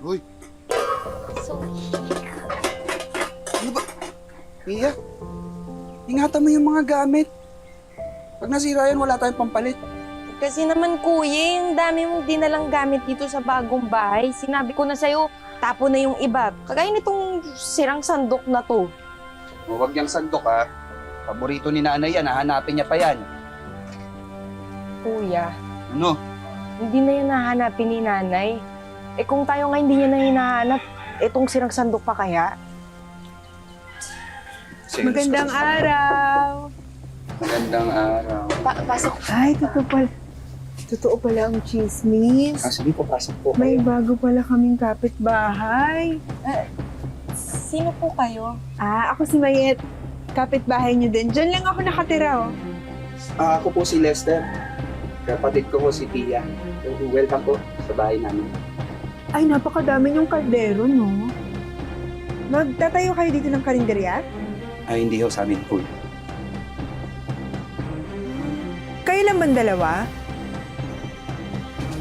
Uy! Ano ba? Mia? Ingatan mo yung mga gamit. Pag nasira yan, wala tayong pampalit. Kasi naman kuya, yung dami mong dinalang gamit dito sa bagong bahay. Sinabi ko na sa'yo, tapo na yung iba. Kagaya nitong sirang sandok na to. Huwag niyang sandok ha. Paborito ni nanay yan, hahanapin niya pa yan. Kuya, Ano? hindi na yan nahanapin ni nanay. Eh kung tayo nga hindi niya na hinahanap, etong sirang sandok pa kaya? Magandang araw! Magandang araw. Pasok. Ay, totoo pala ang chismis. Sige po, pasok po. May bago pala kaming kapitbahay. Sino po kayo? Ako si Mayet. Kapitbahay niyo din. Diyan lang ako nakatira, oh. Ako po si Lester. Kapatid ko po si Pia. Welcome po sa bahay namin. Ay, napakadami niyong kaldero, no? Magtatayo kayo dito ng karinderya? Ay, hindi ho sa amin po. Kayo lang bang dalawa?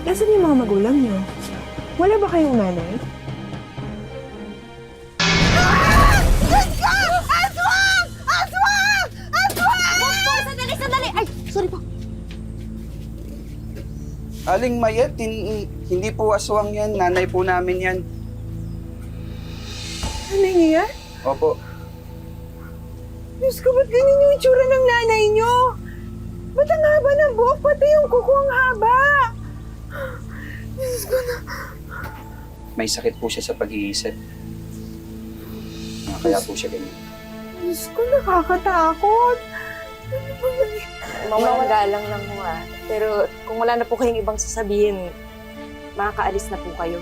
Nasaan yung mga magulang niyo? Wala ba kayong nanay? Sandali! Ay, sorry po. Aling Mayet, hindi po aswang yan. Nanay po namin yan. Nanay niyo yan? Opo. Diyos ko, ba't ganyan yung itsura ng nanay niyo? Ba't ang haba ng buhok? Pati yung kuko ang haba! Diyos ko na... May sakit po siya sa pag-iisip. Kaya po siya ganyan. Diyos ko, nakakatakot. Ano ba yan? Mawalang galang lang mo Pero kung wala na po kayong ibang sasabihin, makakaalis na po kayo.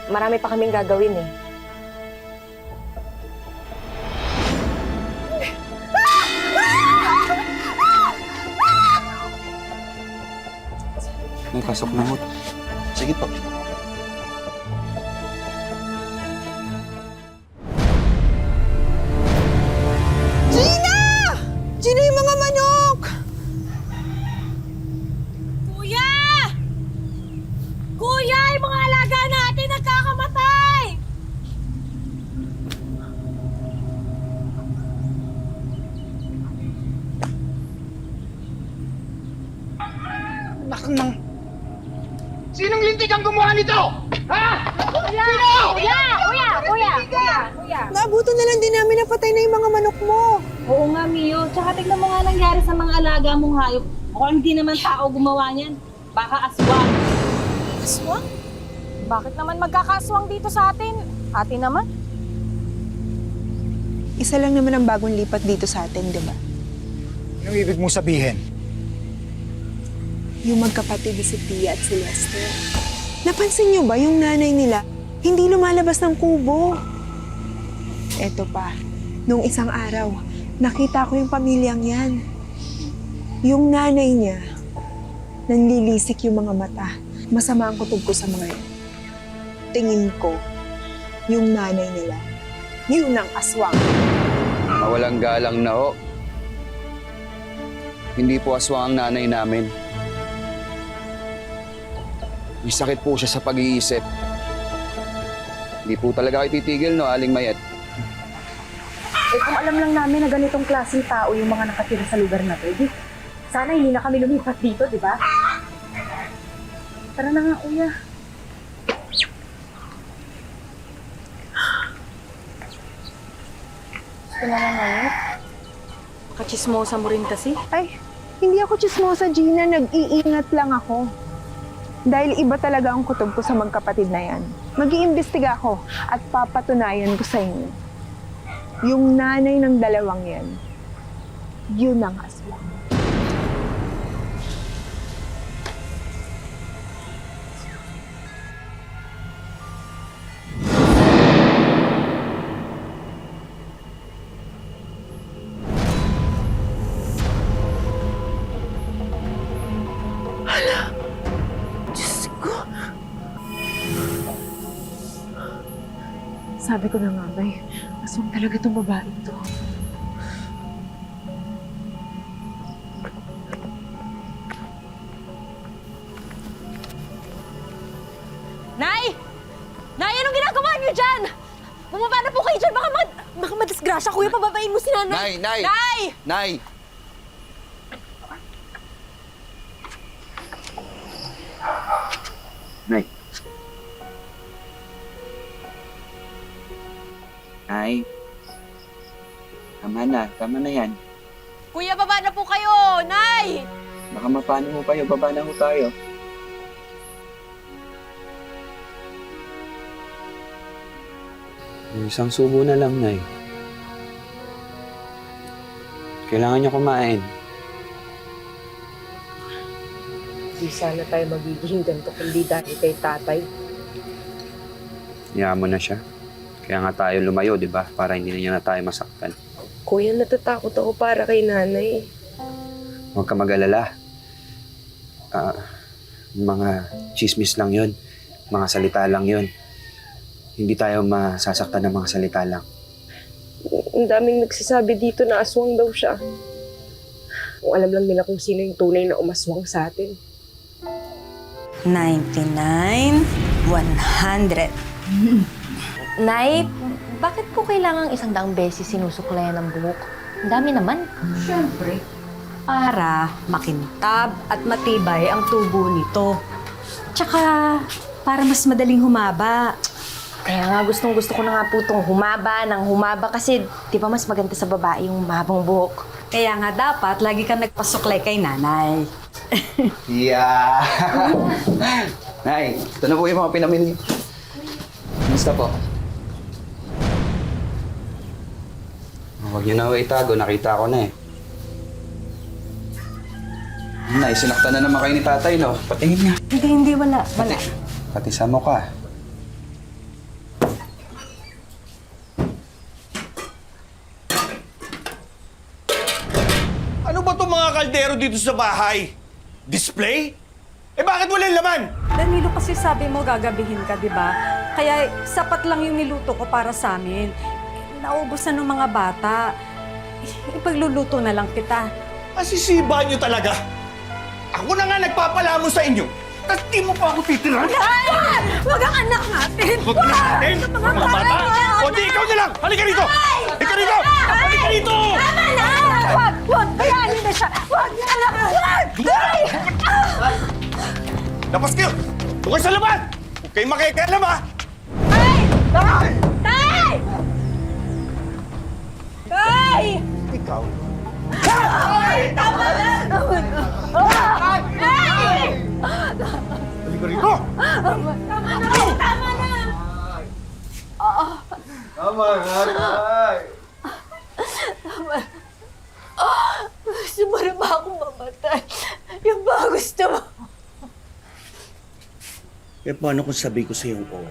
Marami pa kaming gagawin eh. May pasok na ho. Sige po. Gina, yung mga manok! Kuya! Kuya! Yung mga alaga natin nagkakamatay! Nakang Sinong lintik ang gumawa nito? Ha? Kuya! Sino? Kuya! Kuya! Kuya! Kuya! Kuya! Naabutan na lang din namin na patay na yung mga manok mo. Oo nga, Mio. Tsaka tignan mo nga nangyari sa mga alaga mong hayop. Mukhang hindi naman tao gumawa niyan. Baka aswang. Aswang? Bakit naman magkakaswang dito sa atin? Atin naman? Isa lang naman ang bagong lipat dito sa atin, di ba? Anong ibig mong sabihin? Yung magkapatid si Pia at si Lester. Napansin niyo ba yung nanay nila hindi lumalabas ng kubo? Eto pa, nung isang araw, nakita ko yung pamilyang yan. Yung nanay niya, nanlilisik yung mga mata. Masama ang kutob ko sa mga yan. Tingin ko, yung nanay nila, yun ang aswang. Mawalang galang na ho. Hindi po aswang ang nanay namin. May sakit po siya sa pag-iisip. Hindi po talaga kayo titigil, no, Aling Mayet? Eh kung alam lang namin na ganitong klaseng tao yung mga nakatira sa lugar na to, di, sana hindi na kami lumipat dito, di ba? Tara na nga, kuya. Gusto na nga ngayon. Makachismosa mo rin kasi. Ay, hindi ako chismosa, Gina. Nag-iingat lang ako. Dahil iba talaga ang kutob ko sa magkapatid na yan. Mag-iimbestiga ako at papatunayan ko sa inyo. Yung nanay ng dalawang yan, yun ang aswang. Diyos ko. Sabi ko na nga ba aswang talaga itong babae ito. Bumaba na po kayo dyan! Baka madisgrasya, kuya! Pababain mo si nanay! Nay! Nay! Nay! Nay. Nay. Tama na yan. Kuya, baba na po kayo! Nay! Baka mapano mo kayo, baba na ho tayo. Isang subo na lang, Nay. Kailangan niyo kumain. Di sana tayo magiging ganito kundi dahil kay tatay. Hayaan mo na siya. Kaya nga tayo lumayo, di ba? Para hindi na niya na tayo masaktan. Kuya, natatakot ako para kay nanay. Huwag ka mag-alala. Mga chismis lang yun. Mga salita lang yun. Hindi tayo masasaktan ng mga salita lang. Ang daming nagsasabi dito na aswang daw siya. Kung alam lang nila kung sino yung tunay na umaswang sa atin. 99, 100. Nay, bakit po kailangang 100 beses sinusuklayan ng buhok? Ang dami naman. Siyempre, para makintab at matibay ang tubo nito. Tsaka, para mas madaling humaba. Kaya nga gustong-gusto ko na nga po itong humaba kasi di ba mas maganda sa babae yung mahabang buhok. Kaya nga dapat, lagi kang nagpasuklay kay nanay. Yeah! Nay, ito na po yung mga pinamili niyo. Kumusta po? Huwag niyo na ho itago. Nakita ko na eh. Nay, sinaktan na naman kayo ni tatay, no? Patingin nga. Hindi, wala. Pati sa mukha. Ano ba itong mga kaldero dito sa bahay? Display? Eh bakit walang laman? Danilo, kasi sabi mo gagabihin ka, di ba? Kaya sapat lang yung niluto ko para sa amin. Naubos na ng mga bata. Ipagluluto na lang kita. Asisiba niyo talaga. Ako na nga nagpapalamon sa inyo. Tapos di mo pa ako titiran? Huwag ang anak natin! Huwag na natin! Mga bata! O di ikaw na lang! Halika rito! Halika rito! Halika rito! Tama na! Huwag! Hayaan na siya! Huwag! Anak! Huwag! Labas kayo! Doon kayo sa laban! Huwag kayong makikialam, ha! Tay! Ikaw? Tama na! Halika rito! Tama na! Tama nga, tay! Gusto mo na ba akong mamatay? Yung ba gusto mo? Eh, paano kung sabi ko sa'yo, oo?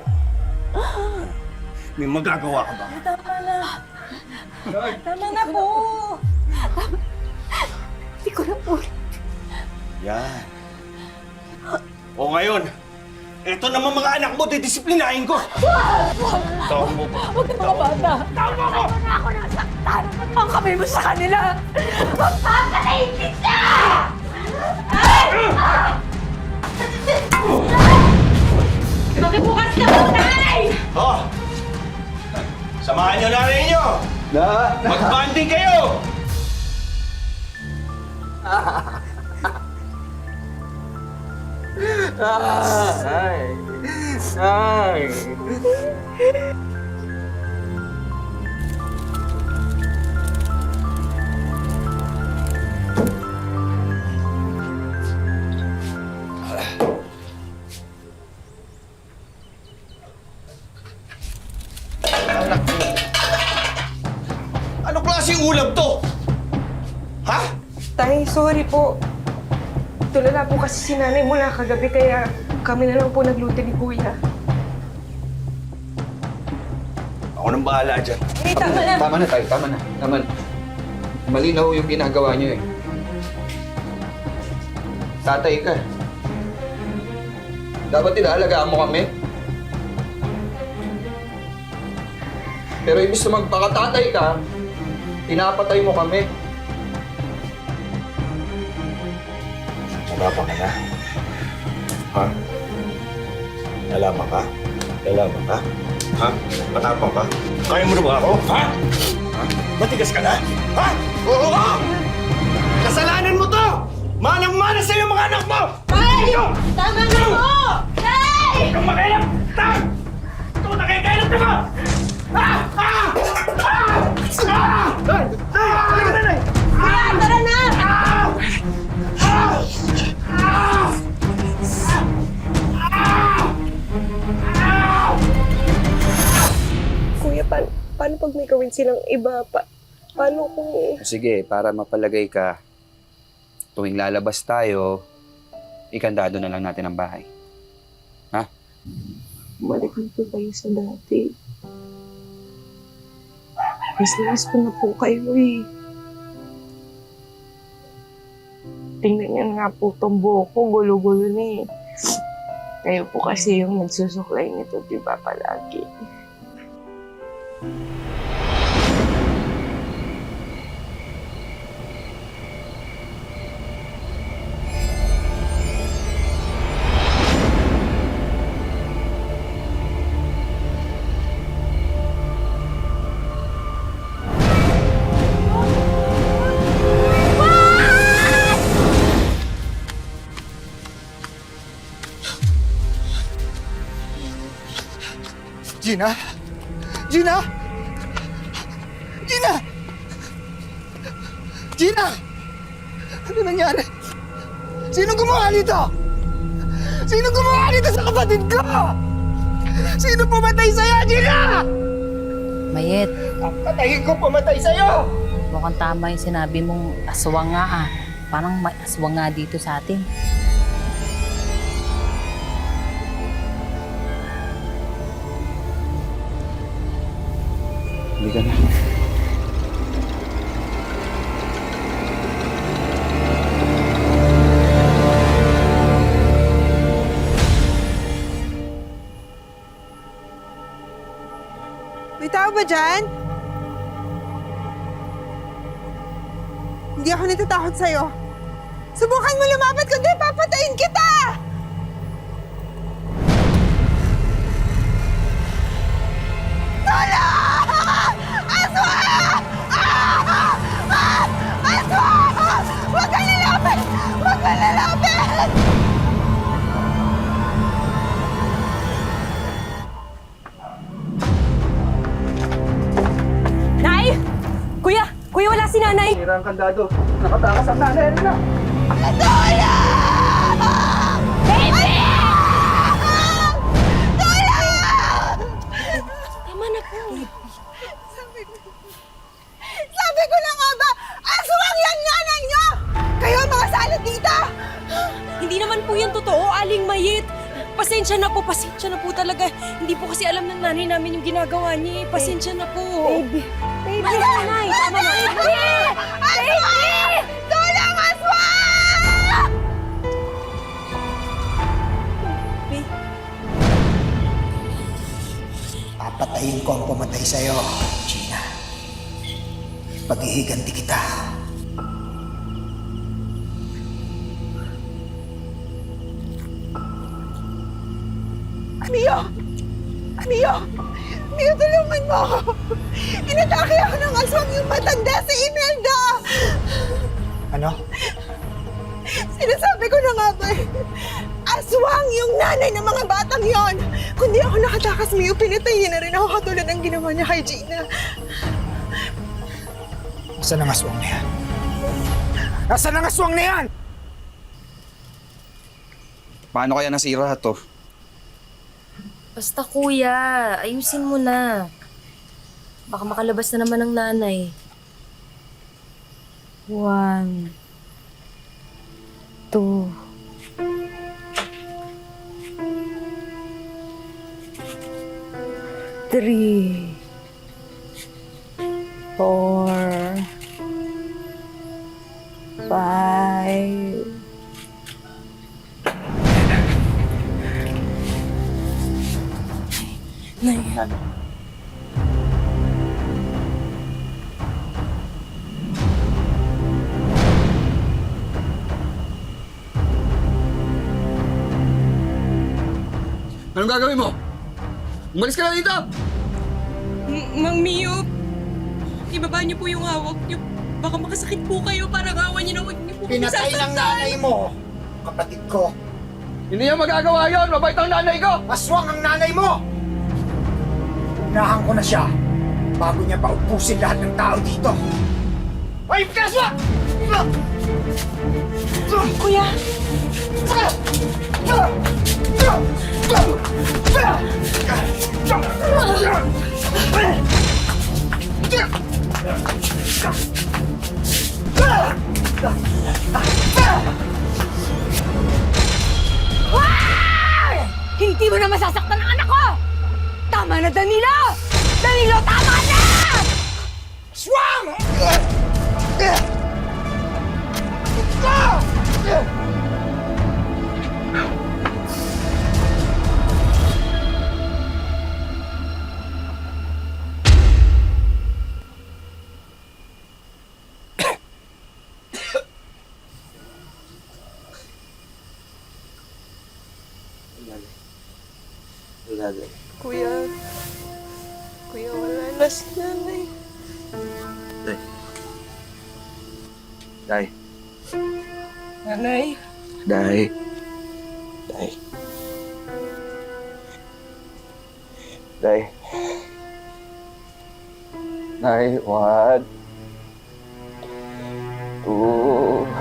May magagawa ka ba? Tama na po! Hindi ko na po. Yan. O ngayon, eto naman mga anak mo, didisiplinahin ko! Tawag mo ba? Huwag ka mga bata! Tawag mo ako! Na ako nasaktan! Ang kamay mo sa kanila! Magpapatayin kita! Makibukas ka mo, tay! Oh! Samahan nyo na rin nyo! Mag-banding kayo! Ano klaseng ulam to? Ha? Tay, sorry po. Tulala po kasi si nanay mula kagabi kaya kami na lang po nagluto ni kuya. Ako nang bahala dyan. Tama na tayo, tama na. Malinaw yung ginagawa niyo eh. Tatay ka. Dapat inaalagaan mo kami. Pero imbis na magpakatatay ka, pinapatay mo kami. Nalaman ka na? Ha? Nalaman ka? Nalaman ka? Ha? Matapang ka? Kaya mo na ba ako? Ha? Ha? Matigas ka na? Ha? Oo! Kasalanan mo to! Manang-mana sa'yo mga anak mo! Ay! Tama na po! Nay! Huwag kang makialam! Tang! Ito nakikailan ka ba? Ha? Ha? Ha? Ha? Nay! Nay! Halika na, Nay! Tara na! Kuya, paano pag may gawin silang iba pa? Paano kung... Sige, para mapalagay ka, tuwing lalabas tayo, ikandado na lang natin ang bahay. Balikan po kayo sa dati. Mas ko na po kayo eh. Tingnan niyo nga po itong buhok ko, gulo-gulo na eh. Kayo po kasi yung nagsusuklay nito, di ba palagi? Gina? Gina? Gina! Gina! Ano nangyari? Sino gumawa nito? Sino gumawa nito sa kapatid ko? Sino pumatay sa'yo, Gina? Mayet, Patayin ko pumatay sa'yo! mukhang tama yung sinabi mong aswang nga ah. Parang may aswang nga dito sa atin. Hindi ka na. May tao ba dyan? Hindi ako natatakot sa'yo. Subukan mo lumapit, kundi papatayin kita! Tulong! Aswang! Aswang! Huwag ka lalapit! Huwag ka lalapit! Nay! Kuya! Kuya, wala si nanay! Tira ang kandado. Nakatakas ang nanay na. Tama na po. Sabi ko na nga ba, aswang yan nanay niyo! Kayo ang mga salot dito! Hindi naman po yan totoo, Aling Mayit. Pasensya na po talaga. Hindi po kasi alam ng nanay namin yung ginagawa niya. Pasensya na po. Baby! Nanay, tama na. Aswang! Tulong, aswang! Papatayin ko ang pumatay sa'yo, Gina. Paghihiganti kita. Mio! Mio! Mio, tulungan mo ako! Inatake ako ng aswang yung matanda si Imelda! Ano? Sinasabi ko na nga ba eh, aswang yung nanay ng mga batang yon! Kundi ako nakatakas, Mio, pinatay niya na rin ako katulad ng ginawa niya kay Gina. Nasaan ang aswang na yan? Nasaan ang aswang na yan? Paano kaya nasira to? Basta kuya, ayusin mo na. Baka makalabas na naman ng nanay. 1, 2, 3, 4, 5. Anong gagawin mo? Umalis ka na dito! Mang Mio, ibaba niyo po yung hawak niyo. Baka makasakit po kayo. Parang awan niyo na huwag niyo po Pinatay ng nanay mo, kapatid ko. Hindi niya magagawa yun! Mabait ang nanay ko! Aswang ang nanay mo! Unahan ko na siya bago niya paubusin lahat ng tao dito. Ay, kaswa! Kuya! Hindi mo na masasaktan ang anak ko! Tama na, Danilo! Danilo, tama na! Aswang! Kuya, wala na si nanay. Day. Nanay? Day. Day. Day, 1, 2.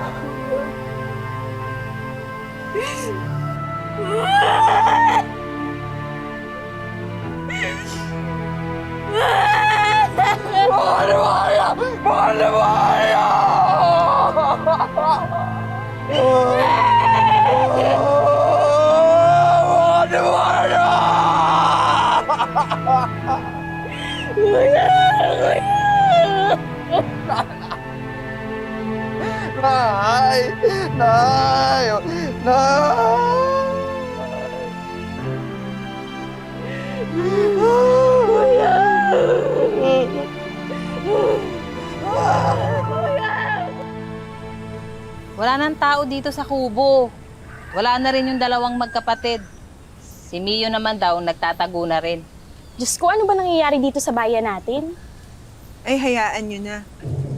Nay! Nay! Wala nang tao dito sa kubo. Wala na rin yung dalawang magkapatid. Si Mio naman daw nagtatago na rin. Diyos ko, ano ba nangyayari dito sa bayan natin? Ay, hayaan nyo na.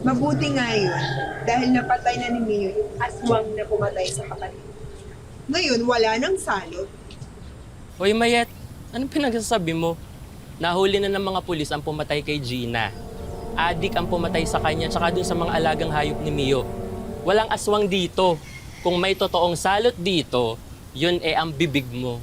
Mabuti nga yun. Dahil napatay na ni Mio yung aswang na pumatay sa kapatid. Ngayon, wala nang salot. Hoy Mayet, anong pinagsasabi mo? Nahuli na ng mga pulis ang pumatay kay Gina. Adik ang pumatay sa kanya tsaka dun sa mga alagang hayop ni Mio. Walang aswang dito. Kung may totoong salot dito, yun ang bibig mo.